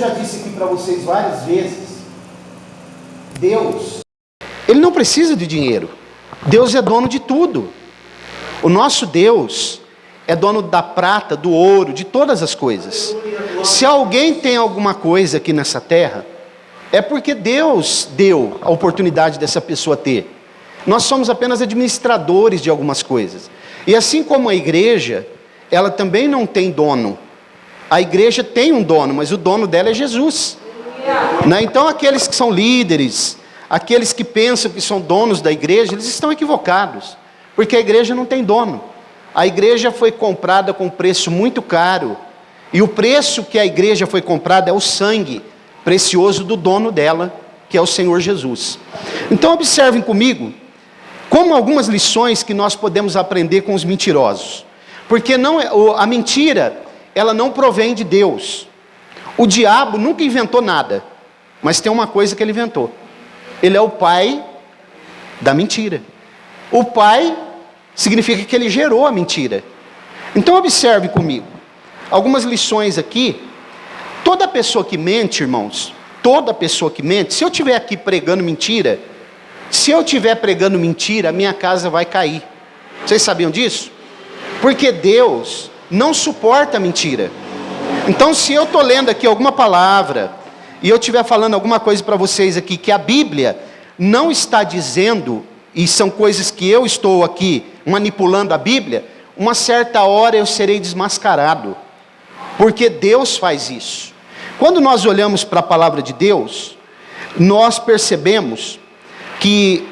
já disse aqui para vocês várias vezes, Deus, Ele não precisa de dinheiro. Deus é dono de tudo. O nosso Deus é dono da prata, do ouro, de todas as coisas. Se alguém tem alguma coisa aqui nessa terra, é porque Deus deu a oportunidade dessa pessoa ter. Nós somos apenas administradores de algumas coisas. E assim como a igreja, ela também não tem dono. A igreja tem um dono, mas o dono dela é Jesus. Né? Então aqueles que são líderes, aqueles que pensam que são donos da igreja, eles estão equivocados. Porque a igreja não tem dono. A igreja foi comprada com um preço muito caro. E o preço que a igreja foi comprada é o sangue precioso do dono dela, que é o Senhor Jesus. Então observem comigo, como algumas lições que nós podemos aprender com os mentirosos. Porque a mentira, ela não provém de Deus. O diabo nunca inventou nada, mas tem uma coisa que ele inventou. Ele é o pai da mentira. O pai significa que ele gerou a mentira. Então observe comigo, algumas lições aqui. Toda pessoa que mente, irmãos, toda pessoa que mente, se eu estiver aqui pregando mentira, a minha casa vai cair. Vocês sabiam disso? Porque Deus não suporta mentira. Então se eu estou lendo aqui alguma palavra, e eu estiver falando alguma coisa para vocês aqui, que a Bíblia não está dizendo, e são coisas que eu estou aqui manipulando a Bíblia, uma certa hora eu serei desmascarado. Porque Deus faz isso. Quando nós olhamos para a palavra de Deus, nós percebemos que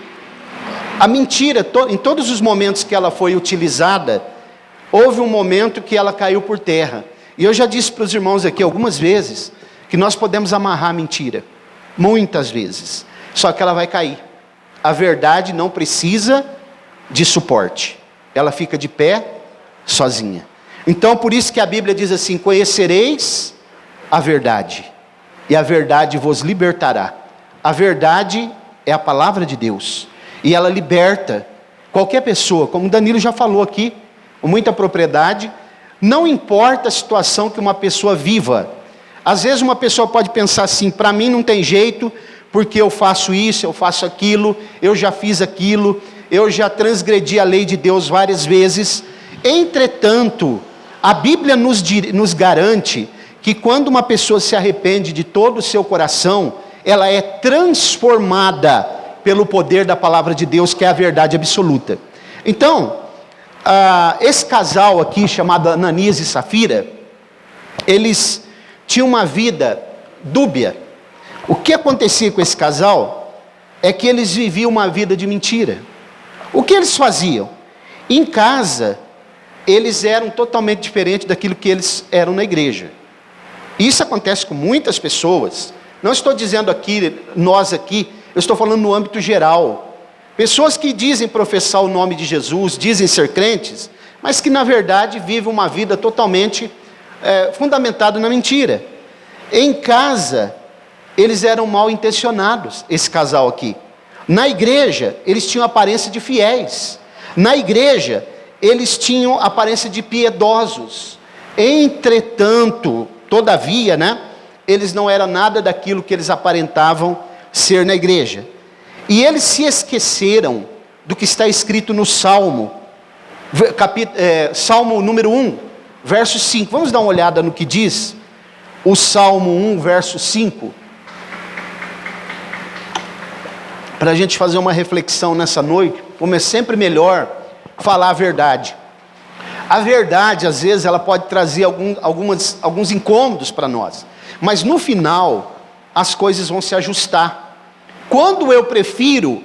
a mentira, em todos os momentos que ela foi utilizada, houve um momento que ela caiu por terra. E eu já disse para os irmãos aqui algumas vezes, que nós podemos amarrar a mentira, muitas vezes, só que ela vai cair. A verdade não precisa de suporte, ela fica de pé, sozinha. Então por isso que a Bíblia diz assim, conhecereis a verdade, e a verdade vos libertará. A verdade é a palavra de Deus, e ela liberta qualquer pessoa, como Danilo já falou aqui, com muita propriedade. Não importa a situação que uma pessoa viva. Às vezes uma pessoa pode pensar assim, para mim não tem jeito, porque eu faço isso, eu faço aquilo, eu já fiz aquilo, eu já transgredi a lei de Deus várias vezes. Entretanto, a Bíblia nos garante que quando uma pessoa se arrepende de todo o seu coração, ela é transformada pelo poder da palavra de Deus, que é a verdade absoluta. Então, esse casal aqui, chamado Ananias e Safira, eles tinham uma vida dúbia. O que acontecia com esse casal é que eles viviam uma vida de mentira. O que eles faziam? Em casa, eles eram totalmente diferentes daquilo que eles eram na igreja. Isso acontece com muitas pessoas. Não estou dizendo aqui, nós aqui, eu estou falando no âmbito geral. Pessoas que dizem professar o nome de Jesus, dizem ser crentes, mas que na verdade vivem uma vida totalmente fundamentada na mentira. Em casa, eles eram mal intencionados, esse casal aqui. Na igreja, eles tinham aparência de fiéis. Na igreja, eles tinham aparência de piedosos. Entretanto, todavia, eles não eram nada daquilo que eles aparentavam ser na igreja. E eles se esqueceram do que está escrito no Salmo, Salmo número 1, verso 5. Vamos dar uma olhada no que diz o Salmo 1, verso 5. Para a gente fazer uma reflexão nessa noite, como é sempre melhor falar a verdade. A verdade, às vezes, ela pode trazer alguns incômodos para nós. Mas no final, as coisas vão se ajustar. Quando eu prefiro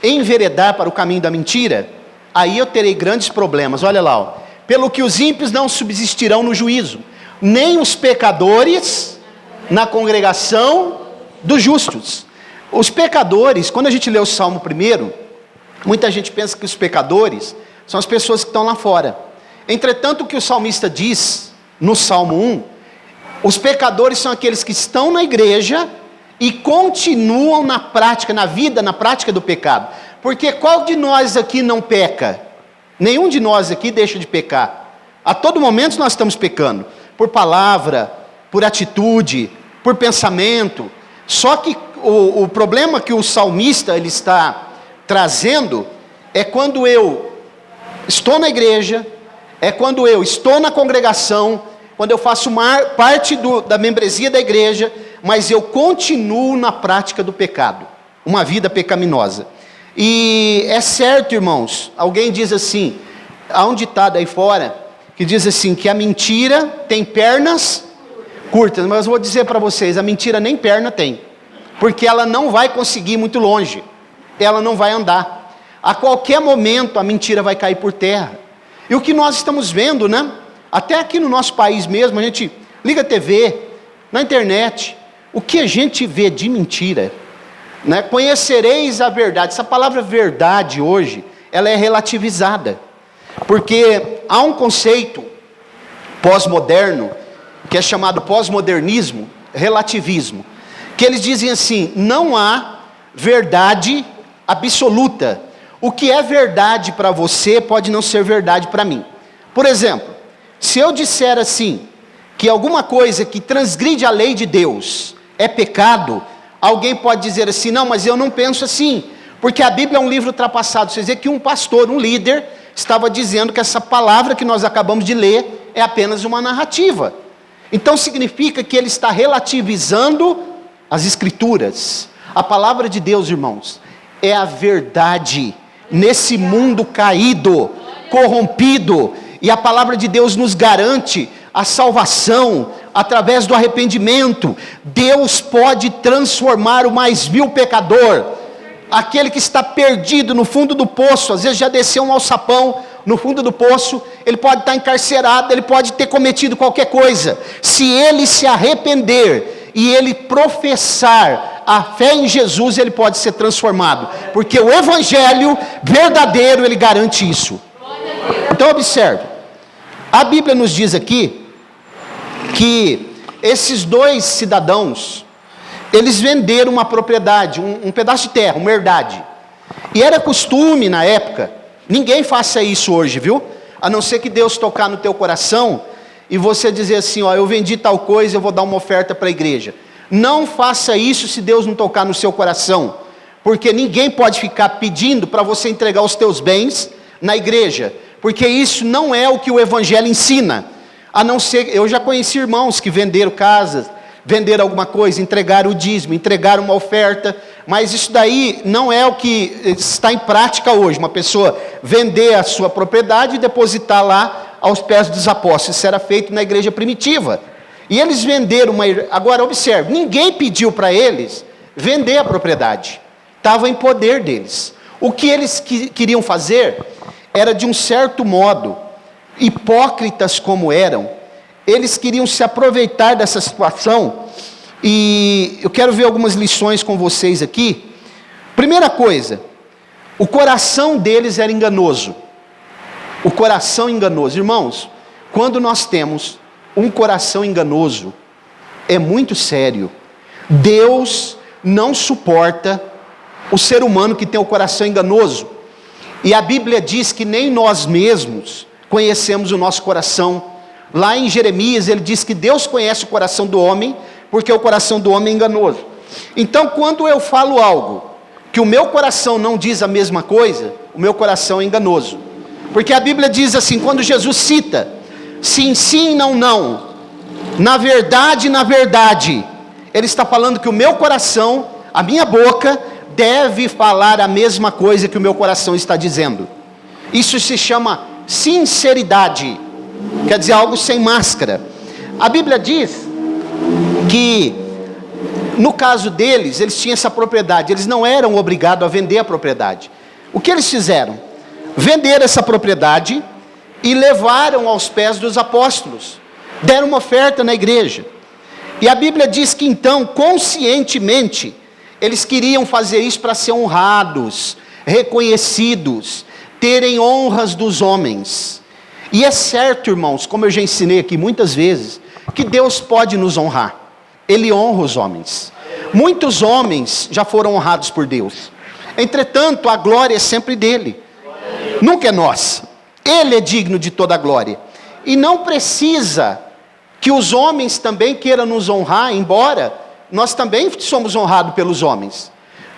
enveredar para o caminho da mentira, aí eu terei grandes problemas. Olha lá, ó. Pelo que os ímpios não subsistirão no juízo, nem os pecadores na congregação dos justos. Os pecadores, quando a gente lê o Salmo primeiro, muita gente pensa que os pecadores são as pessoas que estão lá fora. Entretanto, o que o salmista diz no Salmo 1, os pecadores são aqueles que estão na igreja e continuam na prática, na prática do pecado. Porque qual de nós aqui não peca? Nenhum de nós aqui deixa de pecar. A todo momento nós estamos pecando, por palavra, por atitude, por pensamento. Só que o problema que o salmista ele está trazendo é quando eu estou na igreja, é quando eu estou na congregação, quando eu faço parte da membresia da igreja, mas eu continuo na prática do pecado, uma vida pecaminosa. E é certo, irmãos, alguém diz assim, há um ditado aí fora, que diz assim, que a mentira tem pernas curtas, mas eu vou dizer para vocês, a mentira nem perna tem, porque ela não vai conseguir ir muito longe, ela não vai andar, a qualquer momento a mentira vai cair por terra. E o que nós estamos vendo, né? Até aqui no nosso país mesmo, a gente liga a TV, na internet, o que a gente vê de mentira, né? Conhecereis a verdade. Essa palavra verdade hoje, ela é relativizada, porque há um conceito pós-moderno, que é chamado pós-modernismo, relativismo, que eles dizem assim, não há verdade absoluta. O que é verdade para você pode não ser verdade para mim. Por exemplo, se eu disser assim, que alguma coisa que transgride a lei de Deus é pecado, alguém pode dizer assim, não, mas eu não penso assim, porque a Bíblia é um livro ultrapassado. Você vê que um pastor, um líder, estava dizendo que essa palavra que nós acabamos de ler é apenas uma narrativa. Então significa que ele está relativizando as Escrituras. A palavra de Deus, irmãos, é a verdade nesse mundo caído, corrompido, e a palavra de Deus nos garante a salvação através do arrependimento. Deus pode transformar o mais vil pecador, aquele que está perdido no fundo do poço, às vezes já desceu um alçapão no fundo do poço, ele pode estar encarcerado, ele pode ter cometido qualquer coisa. Se ele se arrepender e ele professar a fé em Jesus, ele pode ser transformado, porque o evangelho verdadeiro, ele garante isso. Então observe, a Bíblia nos diz aqui, que esses dois cidadãos, eles venderam uma propriedade, um pedaço de terra, uma herdade, e era costume na época, ninguém faça isso hoje, viu? A não ser que Deus tocar no teu coração, e você dizer assim, ó, eu vendi tal coisa, eu vou dar uma oferta para a igreja. Não faça isso se Deus não tocar no seu coração, porque ninguém pode ficar pedindo para você entregar os teus bens na igreja, porque isso não é o que o evangelho ensina, a não ser, eu já conheci irmãos que venderam casas, venderam alguma coisa, entregaram o dízimo, entregaram uma oferta, mas isso daí não é o que está em prática hoje, uma pessoa vender a sua propriedade e depositar lá aos pés dos apóstolos. Isso era feito na igreja primitiva, e eles venderam agora observe, ninguém pediu para eles vender a propriedade, estava em poder deles. O que eles queriam fazer, era de um certo modo, hipócritas como eram, eles queriam se aproveitar dessa situação, e eu quero ver algumas lições com vocês aqui. Primeira coisa, o coração deles era enganoso, o coração enganoso. Irmãos, quando nós temos um coração enganoso, é muito sério. Deus não suporta o ser humano que tem o coração enganoso, e a Bíblia diz que nem nós mesmos conhecemos o nosso coração. Lá em Jeremias ele diz que Deus conhece o coração do homem, porque o coração do homem é enganoso. Então quando eu falo algo, que o meu coração não diz a mesma coisa, o meu coração é enganoso. Porque a Bíblia diz assim, quando Jesus cita, sim, sim, não, não, na verdade, ele está falando que o meu coração, a minha boca, deve falar a mesma coisa que o meu coração está dizendo. Isso se chama sinceridade, quer dizer, algo sem máscara. A Bíblia diz que, no caso deles, eles tinham essa propriedade, eles não eram obrigados a vender a propriedade. O que eles fizeram? Venderam essa propriedade e levaram aos pés dos apóstolos, deram uma oferta na igreja. E a Bíblia diz que então, conscientemente, eles queriam fazer isso para ser honrados, reconhecidos, terem honras dos homens. E é certo, irmãos, como eu já ensinei aqui muitas vezes, que Deus pode nos honrar. Ele honra os homens. Muitos homens já foram honrados por Deus. Entretanto, a glória é sempre dele. Nunca é nossa. Ele é digno de toda a glória. E não precisa que os homens também queiram nos honrar, embora nós também somos honrados pelos homens.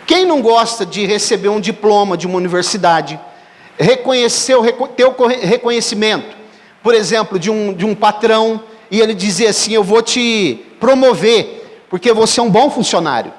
Quem não gosta de receber um diploma de uma universidade, ter o reconhecimento, por exemplo, de um patrão, e ele dizer assim: eu vou te promover, porque você é um bom funcionário.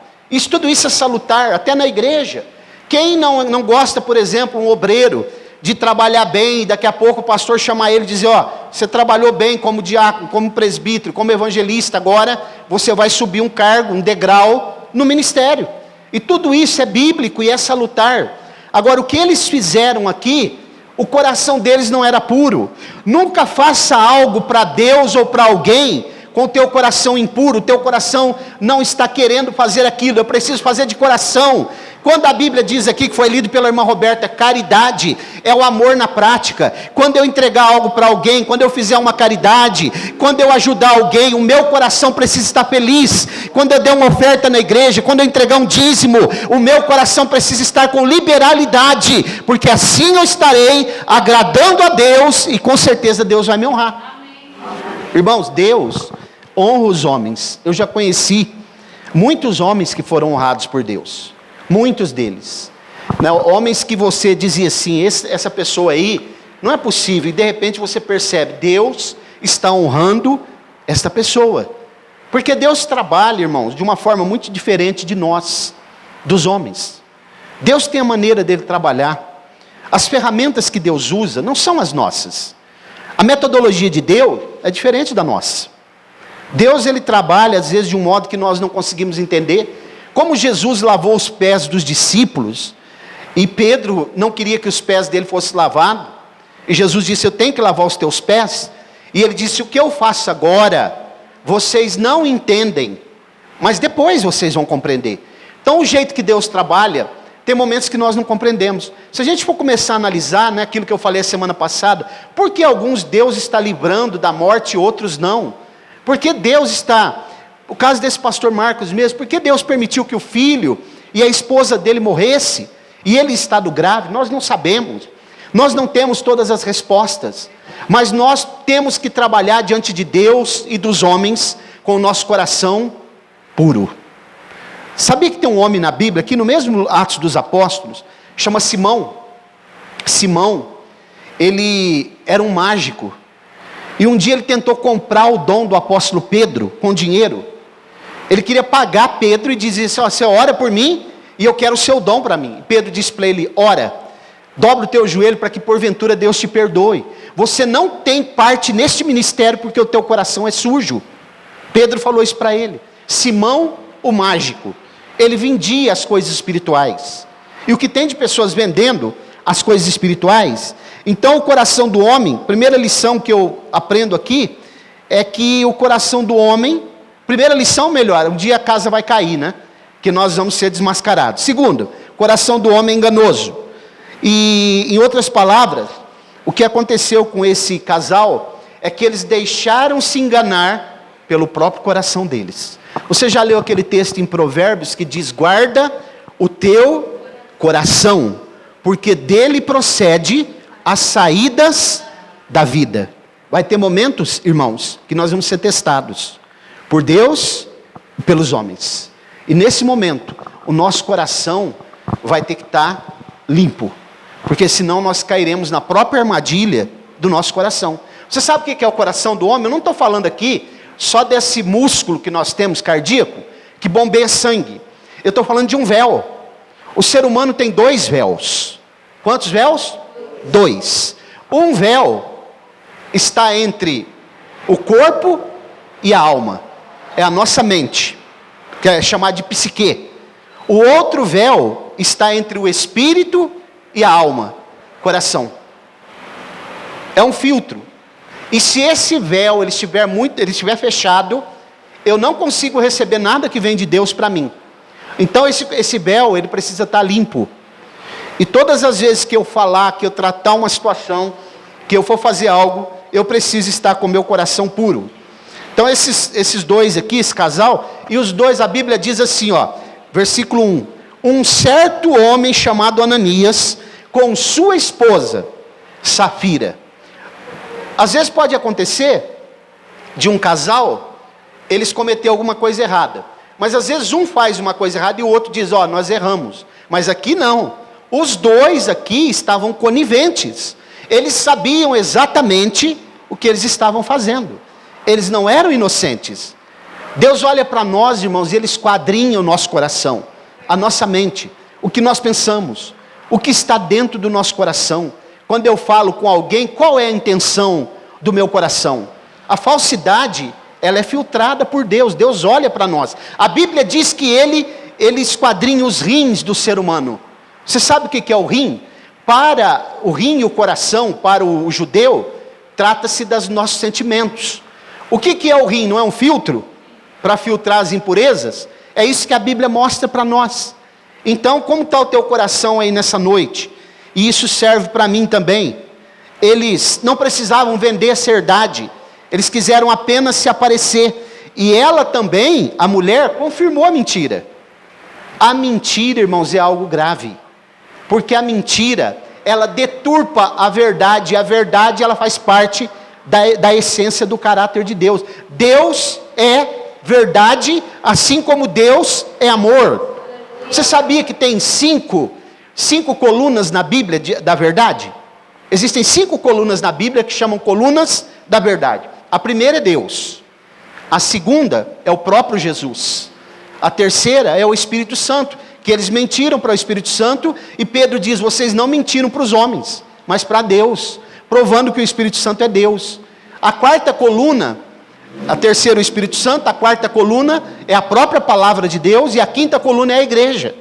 Tudo isso é salutar, até na igreja. Quem não gosta, por exemplo, um obreiro, de trabalhar bem, e daqui a pouco o pastor chamar ele e dizer: ó, você trabalhou bem como diácono, como presbítero, como evangelista, agora você vai subir um cargo, um degrau no ministério. E tudo isso é bíblico e é salutar. Agora, o que eles fizeram aqui, o coração deles não era puro. Nunca faça algo para Deus ou para alguém com o teu coração impuro. O teu coração não está querendo fazer aquilo. Eu preciso fazer de coração. Quando a Bíblia diz aqui, que foi lido pela irmã Roberta, caridade é o amor na prática. Quando eu entregar algo para alguém, quando eu fizer uma caridade, quando eu ajudar alguém, o meu coração precisa estar feliz. Quando eu der uma oferta na igreja, quando eu entregar um dízimo, o meu coração precisa estar com liberalidade, porque assim eu estarei agradando a Deus, e com certeza Deus vai me honrar. Amém. Irmãos, Deus honra os homens. Eu já conheci muitos homens que foram honrados por Deus. Muitos deles, né? Homens que você dizia assim: essa pessoa aí, não é possível, e de repente você percebe, Deus está honrando esta pessoa, porque Deus trabalha, irmãos, de uma forma muito diferente de nós, dos homens. Deus tem a maneira dele trabalhar, as ferramentas que Deus usa não são as nossas, a metodologia de Deus é diferente da nossa. Deus, ele trabalha às vezes de um modo que nós não conseguimos entender. Como Jesus lavou os pés dos discípulos, e Pedro não queria que os pés dele fossem lavados, e Jesus disse: eu tenho que lavar os teus pés, e ele disse: o que eu faço agora, vocês não entendem, mas depois vocês vão compreender. Então o jeito que Deus trabalha, tem momentos que nós não compreendemos. Se a gente for começar a analisar, né, aquilo que eu falei a semana passada, por que alguns Deus está livrando da morte e outros não? Porque Deus está... O caso desse pastor Marcos mesmo, por que Deus permitiu que o filho e a esposa dele morresse, e ele em estado grave? Nós não sabemos, nós não temos todas as respostas, mas nós temos que trabalhar diante de Deus e dos homens, com o nosso coração puro. Sabia que tem um homem na Bíblia, aqui no mesmo Atos dos Apóstolos, chama Simão. Simão, ele era um mágico, e um dia ele tentou comprar o dom do apóstolo Pedro, com dinheiro. Ele queria pagar Pedro e dizia assim: você ora por mim, e eu quero o seu dom para mim. Pedro disse para ele: ora, dobra o teu joelho para que porventura Deus te perdoe. Você não tem parte neste ministério porque o teu coração é sujo. Pedro falou isso para ele. Simão, o mágico, ele vendia as coisas espirituais. E o que tem de pessoas vendendo as coisas espirituais? Então o coração do homem, primeira lição que eu aprendo aqui, é que o coração do homem, primeira lição, melhor, um dia a casa vai cair, né? Que nós vamos ser desmascarados. Segundo, o coração do homem é enganoso. E, em outras palavras, o que aconteceu com esse casal é que eles deixaram se enganar pelo próprio coração deles. Você já leu aquele texto em Provérbios que diz: guarda o teu coração, porque dele procede as saídas da vida. Vai ter momentos, irmãos, que nós vamos ser testados por Deus e pelos homens. E nesse momento, o nosso coração vai ter que estar limpo, porque senão nós cairemos na própria armadilha do nosso coração. Você sabe o que é o coração do homem? Eu não estou falando aqui só desse músculo que nós temos, cardíaco, que bombeia sangue. Eu estou falando de um véu. O ser humano tem 2 véus. Quantos véus? 2. Um véu está entre o corpo e a alma. É a nossa mente, que é chamada de psique. O outro véu está entre o espírito e a alma, coração. É um filtro. E se esse véu ele estiver fechado, eu não consigo receber nada que vem de Deus para mim. Então esse véu ele precisa estar limpo. E todas as vezes que eu falar, que eu tratar uma situação, que eu for fazer algo, eu preciso estar com o meu coração puro. Então esses dois aqui, esse casal, e os dois, a Bíblia diz assim, ó, versículo 1. Um certo homem chamado Ananias, com sua esposa, Safira. Às vezes pode acontecer de um casal, eles cometeram alguma coisa errada. Mas às vezes um faz uma coisa errada e o outro diz, nós erramos. Mas aqui não. Os dois aqui estavam coniventes. Eles sabiam exatamente o que eles estavam fazendo. Eles não eram inocentes. Deus olha para nós, irmãos, e Ele esquadrinha o nosso coração, a nossa mente, o que nós pensamos, o que está dentro do nosso coração. Quando eu falo com alguém, qual é a intenção do meu coração? A falsidade, ela é filtrada por Deus. Deus olha para nós. A Bíblia diz que Ele esquadrinha os rins do ser humano. Você sabe o que é o rim? Para o rim e o coração, para o judeu, trata-se dos nossos sentimentos. O que é o rim? Não é um filtro para filtrar as impurezas? É isso que a Bíblia mostra para nós. Então, como está o teu coração aí nessa noite? E isso serve para mim também. Eles não precisavam vender essa herdade. Eles quiseram apenas se aparecer. E ela também, a mulher, confirmou a mentira. A mentira, irmãos, é algo grave. Porque a mentira, ela deturpa a verdade. E a verdade, ela faz parte da essência do caráter de Deus. Deus é verdade, assim como Deus é amor. Você sabia que tem cinco colunas na Bíblia da verdade? Existem 5 colunas na Bíblia que chamam colunas da verdade. A primeira é Deus. A segunda é o próprio Jesus. A terceira é o Espírito Santo, que eles mentiram para o Espírito Santo, e Pedro diz, vocês não mentiram para os homens, mas para Deus, provando que o Espírito Santo é Deus. A quarta coluna, a terceira é o Espírito Santo, a quarta coluna é a própria palavra de Deus, e a quinta coluna é a igreja.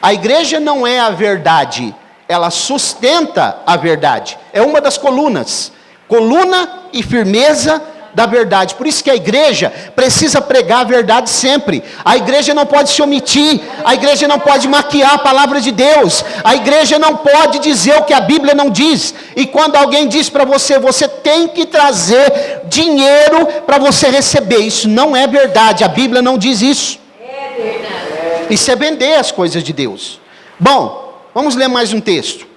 A igreja não é a verdade, ela sustenta a verdade, é uma das colunas, coluna e firmeza da verdade. Por isso que a igreja precisa pregar a verdade sempre. A igreja não pode se omitir, a igreja não pode maquiar a palavra de Deus, a igreja não pode dizer o que a Bíblia não diz. E quando alguém diz para você, você tem que trazer dinheiro para você receber, isso não é verdade, a Bíblia não diz isso. É verdade. Isso é vender as coisas de Deus. Bom, vamos ler mais um texto.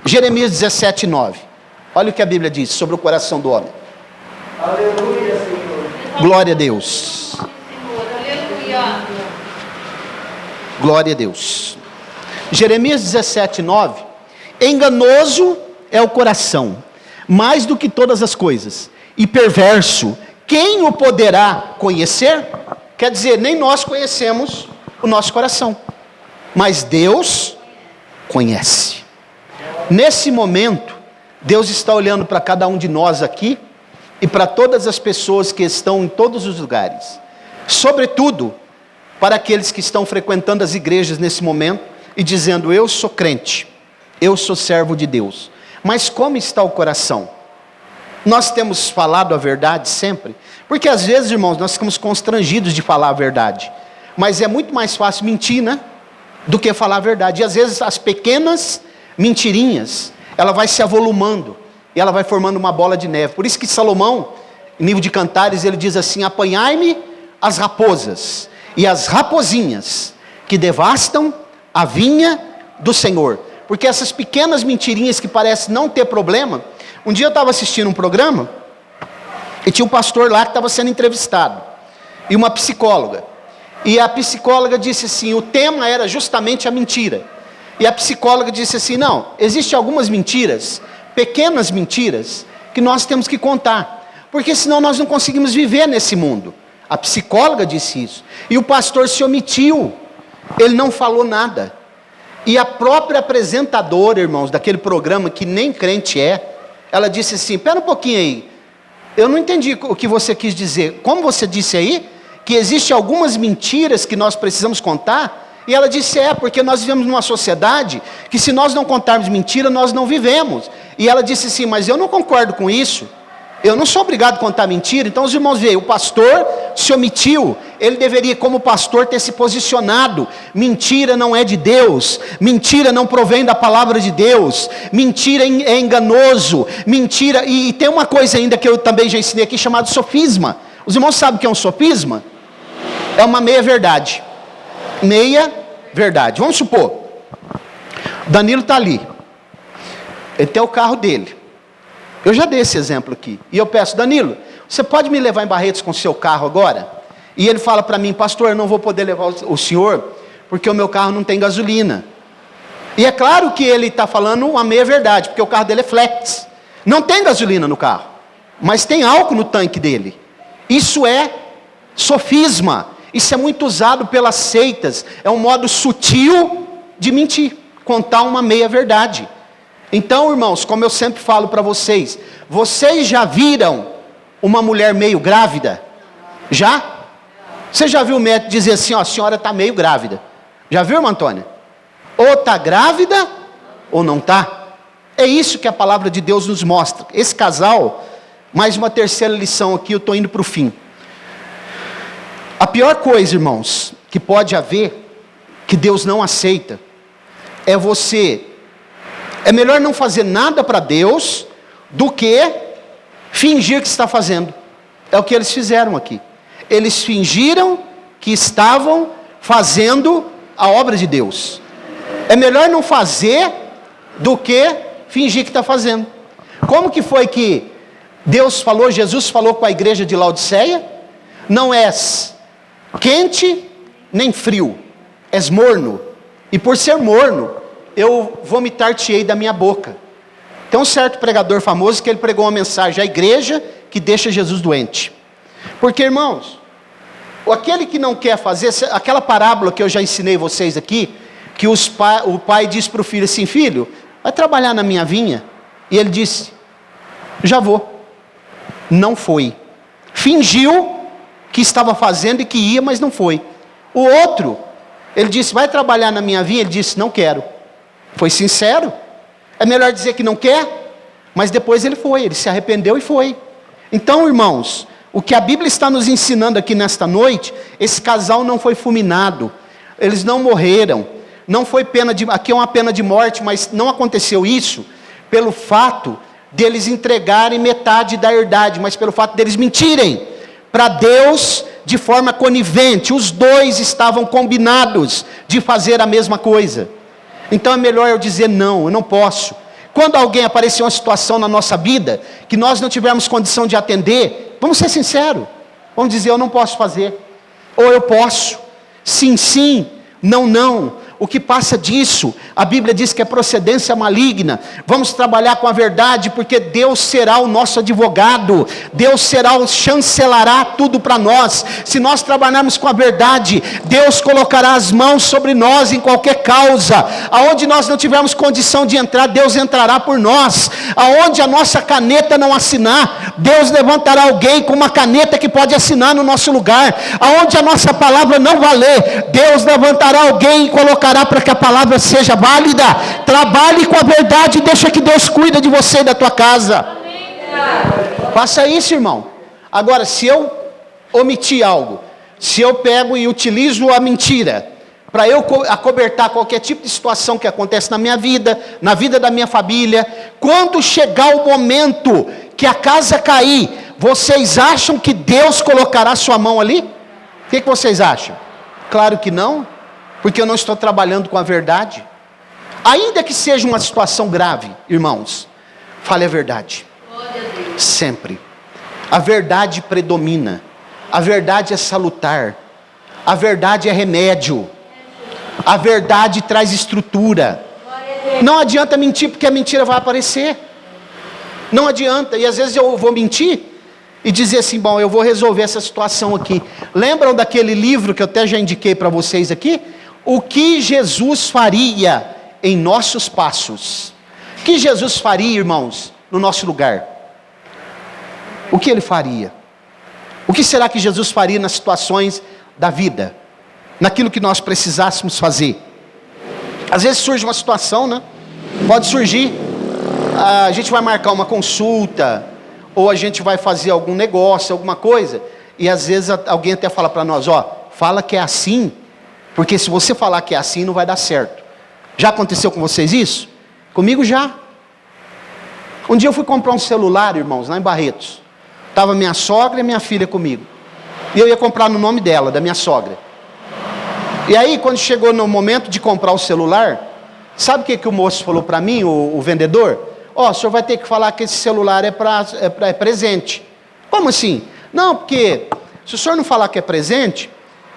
Jeremias 17, 9. Olha o que a Bíblia diz sobre o coração do homem. Aleluia, Senhor. Glória a Deus. Aleluia. Glória a Deus. Jeremias 17, 9. Enganoso é o coração, mais do que todas as coisas, e perverso, quem o poderá conhecer? Quer dizer, nem nós conhecemos o nosso coração, mas Deus conhece. Nesse momento, Deus está olhando para cada um de nós aqui, e para todas as pessoas que estão em todos os lugares, sobretudo, para aqueles que estão frequentando as igrejas nesse momento, e dizendo, eu sou crente, eu sou servo de Deus, mas como está o coração? Nós temos falado a verdade sempre, porque às vezes, irmãos, nós ficamos constrangidos de falar a verdade, mas é muito mais fácil mentir, né? Do que falar a verdade. E às vezes as pequenas mentirinhas, ela vai se avolumando, e ela vai formando uma bola de neve. Por isso que Salomão, em livro de Cantares, ele diz assim, apanhai-me as raposas, e as rapozinhas, que devastam a vinha do Senhor. Porque essas pequenas mentirinhas que parecem não ter problema. Um dia eu estava assistindo um programa, e tinha um pastor lá que estava sendo entrevistado, e uma psicóloga. E a psicóloga disse assim, o tema era justamente a mentira. E a psicóloga disse assim, não, existem algumas mentiras, pequenas mentiras, que nós temos que contar, porque senão nós não conseguimos viver nesse mundo. A psicóloga disse isso, e o pastor se omitiu, ele não falou nada. E a própria apresentadora, irmãos, daquele programa, que nem crente é, ela disse assim, espera um pouquinho aí, eu não entendi o que você quis dizer, como você disse aí, que existem algumas mentiras que nós precisamos contar? E ela disse, porque nós vivemos numa sociedade, que se nós não contarmos mentira, nós não vivemos. E ela disse assim, mas eu não concordo com isso, eu não sou obrigado a contar mentira. Então os irmãos veem, o pastor se omitiu, ele deveria como pastor ter se posicionado, mentira não é de Deus, mentira não provém da palavra de Deus, mentira é enganoso, mentira, e tem uma coisa ainda que eu também já ensinei aqui, chamado sofisma. Os irmãos sabem o que é um sofisma? É uma meia verdade. Meia verdade. Vamos supor, Danilo está ali, ele tem o carro dele, Eu já dei esse exemplo aqui. E eu peço, Danilo, você pode me levar em Barretos com o seu carro agora? E ele fala para mim, pastor, eu não vou poder levar o senhor, porque o meu carro não tem gasolina. E é claro que ele está falando uma meia verdade, porque o carro dele é flex. Não tem gasolina no carro, mas tem álcool no tanque dele. Isso é sofisma. Isso é muito usado pelas seitas. É um modo sutil de mentir, contar uma meia verdade. Então, irmãos, como eu sempre falo para vocês, vocês já viram uma mulher meio grávida? Já? Você já viu o médico dizer assim, ó, a senhora está meio grávida? Já viu, irmã Antônia? Ou está grávida, ou não está. É isso que a palavra de Deus nos mostra. Esse casal, mais uma terceira lição aqui, eu estou indo para o fim. A pior coisa, irmãos, que pode haver, que Deus não aceita, é você... É melhor não fazer nada para Deus, do que fingir que está fazendo. É o que eles fizeram aqui. Eles fingiram que estavam fazendo a obra de Deus. É melhor não fazer, do que fingir que está fazendo. Como que foi que Deus falou, Jesus falou com a igreja de Laodiceia? Não és quente, nem frio, és morno, e por ser morno, eu vomitar-te-ei da minha boca. Tem um certo pregador famoso que ele pregou uma mensagem à igreja que deixa Jesus doente. Porque, irmãos, aquele que não quer fazer, aquela parábola que eu já ensinei vocês aqui, que o pai disse para o filho assim, filho, vai trabalhar na minha vinha? E ele disse, já vou. Não foi. Fingiu que estava fazendo e que ia, mas não foi. O outro, ele disse, vai trabalhar na minha vinha? Ele disse, não quero. Foi sincero. É melhor dizer que não quer, mas depois ele foi, ele se arrependeu e foi. Então, irmãos, o que a Bíblia está nos ensinando aqui nesta noite, esse casal não foi fulminado, eles não morreram, não foi pena de, aqui é uma pena de morte, mas não aconteceu isso pelo fato deles entregarem metade da herdade, mas pelo fato deles mentirem para Deus de forma conivente. Os dois estavam combinados de fazer a mesma coisa. Então é melhor eu dizer não, eu não posso. Quando alguém aparecer uma situação na nossa vida, que nós não tivermos condição de atender, vamos ser sinceros, vamos dizer eu não posso fazer, ou eu posso, sim, sim, não, não. O que passa disso, a Bíblia diz que é procedência maligna. Vamos trabalhar com a verdade, porque Deus será o nosso advogado, Deus chancelará tudo para nós. Se nós trabalharmos com a verdade, Deus colocará as mãos sobre nós em qualquer causa. Aonde nós não tivermos condição de entrar, Deus entrará por nós. Aonde a nossa caneta não assinar, Deus levantará alguém com uma caneta que pode assinar no nosso lugar. Aonde a nossa palavra não valer, Deus levantará alguém e colocará para que a palavra seja válida. Trabalhe com a verdade e deixa que Deus cuida de você e da tua casa. Faça isso, irmão. Agora, se eu omitir algo, se eu pego e utilizo a mentira para eu acobertar qualquer tipo de situação que acontece na minha vida, na vida da minha família, quando chegar o momento que a casa cair, vocês acham que Deus colocará sua mão ali? O que vocês acham? Claro que não, porque eu não estou trabalhando com a verdade. Ainda que seja uma situação grave, irmãos, fale a verdade. Sempre. A verdade predomina. A verdade é salutar. A verdade é remédio. A verdade traz estrutura. Não adianta mentir, porque a mentira vai aparecer. Não adianta. E às vezes eu vou mentir e dizer assim, bom, eu vou resolver essa situação aqui. Lembram daquele livro que eu até já indiquei para vocês aqui? O que Jesus faria em nossos passos? O que Jesus faria, irmãos, no nosso lugar? O que ele faria? O que será que Jesus faria nas situações da vida? Naquilo que nós precisássemos fazer? Às vezes surge uma situação, né? Pode surgir. A gente vai marcar uma consulta, ou a gente vai fazer algum negócio, alguma coisa, e às vezes alguém até fala para nós, ó, fala que é assim, porque se você falar que é assim, não vai dar certo. Já aconteceu com vocês isso? Comigo já. Um dia eu fui comprar um celular, irmãos, lá em Barretos. Estava minha sogra e minha filha comigo. E eu ia comprar no nome dela, da minha sogra. E aí, quando chegou no momento de comprar o celular, sabe o que o moço falou para mim, o vendedor? ó, o senhor vai ter que falar que esse celular é presente. Como assim? Não, porque se o senhor não falar que é presente,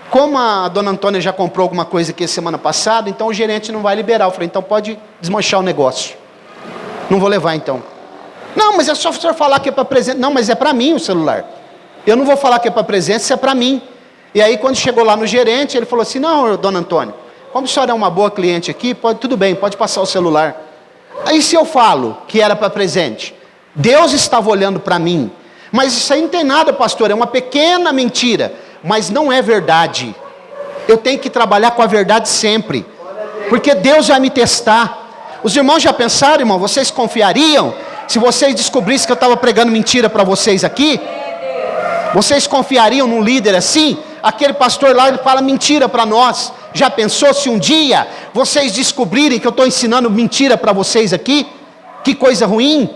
como a dona Antônia já comprou alguma coisa aqui semana passada, então o gerente não vai liberar. Eu falei, então pode desmanchar o negócio. Não vou levar então. Não, mas é só o senhor falar que é para presente. Não, mas é para mim o celular. Eu não vou falar que é para presente, se é para mim. E aí quando chegou lá no gerente, ele falou assim, não, dona Antônia, como a senhora é uma boa cliente aqui, tudo bem, pode passar o celular. Aí se eu falo que era para presente, Deus estava olhando para mim. Mas isso aí não tem nada, pastor, é uma pequena mentira. Mas não é verdade. Eu tenho que trabalhar com a verdade sempre. Porque Deus vai me testar. Os irmãos já pensaram, irmão, vocês confiariam? Se vocês descobrissem que eu estava pregando mentira para vocês aqui? Vocês confiariam num líder assim? Aquele pastor lá, ele fala mentira para nós. Já pensou se um dia vocês descobrirem que eu estou ensinando mentira para vocês aqui? Que coisa ruim.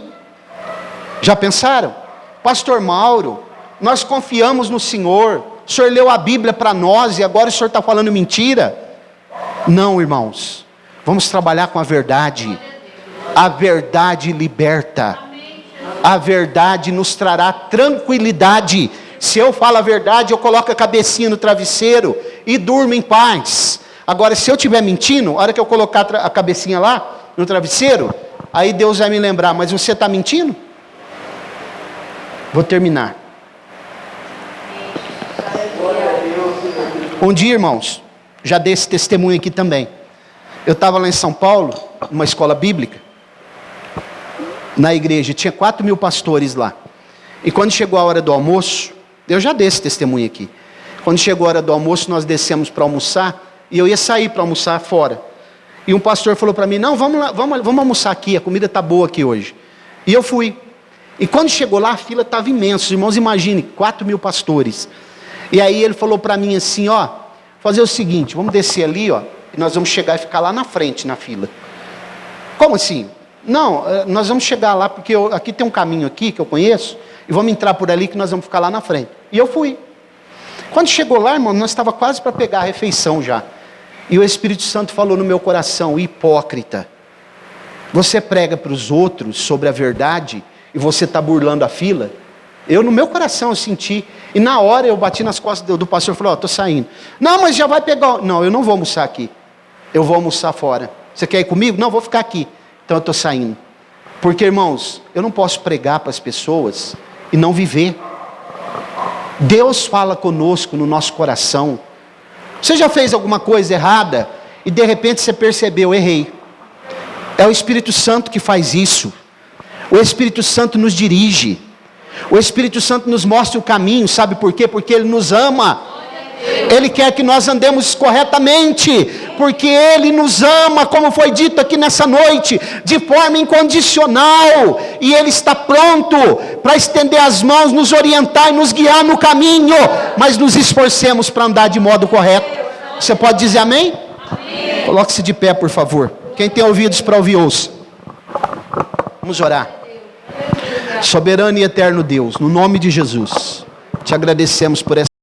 Já pensaram? Pastor Mauro, nós confiamos no Senhor. O senhor leu a Bíblia para nós e agora o senhor está falando mentira? Não, irmãos. Vamos trabalhar com a verdade. A verdade liberta. A verdade nos trará tranquilidade. Se eu falo a verdade, eu coloco a cabecinha no travesseiro e durmo em paz. Agora, se eu estiver mentindo, a hora que eu colocar a cabecinha lá no travesseiro, aí Deus vai me lembrar, mas você está mentindo? Vou terminar. Um dia, irmãos, já dei esse testemunho aqui também. Eu estava lá em São Paulo, numa escola bíblica, na igreja, tinha 4.000 pastores lá. E quando chegou a hora do almoço, eu já dei esse testemunho aqui. Quando chegou a hora do almoço, nós descemos para almoçar, e eu ia sair para almoçar fora. E um pastor falou para mim, não, vamos lá, vamos almoçar aqui, a comida está boa aqui hoje. E eu fui. E quando chegou lá, a fila estava imensa. Os irmãos, imaginem, 4.000 pastores. E aí ele falou para mim assim, ó, fazer o seguinte, vamos descer ali, ó, e nós vamos chegar e ficar lá na frente, na fila. Como assim? Não, nós vamos chegar lá, porque aqui tem um caminho aqui, que eu conheço, e vamos entrar por ali, que nós vamos ficar lá na frente. E eu fui. Quando chegou lá, irmão, nós estávamos quase para pegar a refeição já. E o Espírito Santo falou no meu coração, hipócrita, você prega para os outros sobre a verdade, e você está burlando a fila? Eu, no meu coração, eu senti. E na hora eu bati nas costas do pastor e falei, ó, estou saindo. Não, mas já vai pegar. Não, eu não vou almoçar aqui. Eu vou almoçar fora. Você quer ir comigo? Não, vou ficar aqui. Então eu estou saindo. Porque, irmãos, eu não posso pregar para as pessoas e não viver. Deus fala conosco no nosso coração. Você já fez alguma coisa errada e de repente você percebeu, errei. É o Espírito Santo que faz isso. O Espírito Santo nos dirige. O Espírito Santo nos mostra o caminho, sabe por quê? Porque Ele nos ama. Ele quer que nós andemos corretamente, porque Ele nos ama, como foi dito aqui nessa noite, de forma incondicional, e Ele está pronto para estender as mãos, nos orientar e nos guiar no caminho, mas nos esforcemos para andar de modo correto. Você pode dizer amém? Amém. Coloque-se de pé, por favor. Quem tem ouvidos para ouvir, ouça. Vamos orar. Soberano e eterno Deus, no nome de Jesus, te agradecemos por essa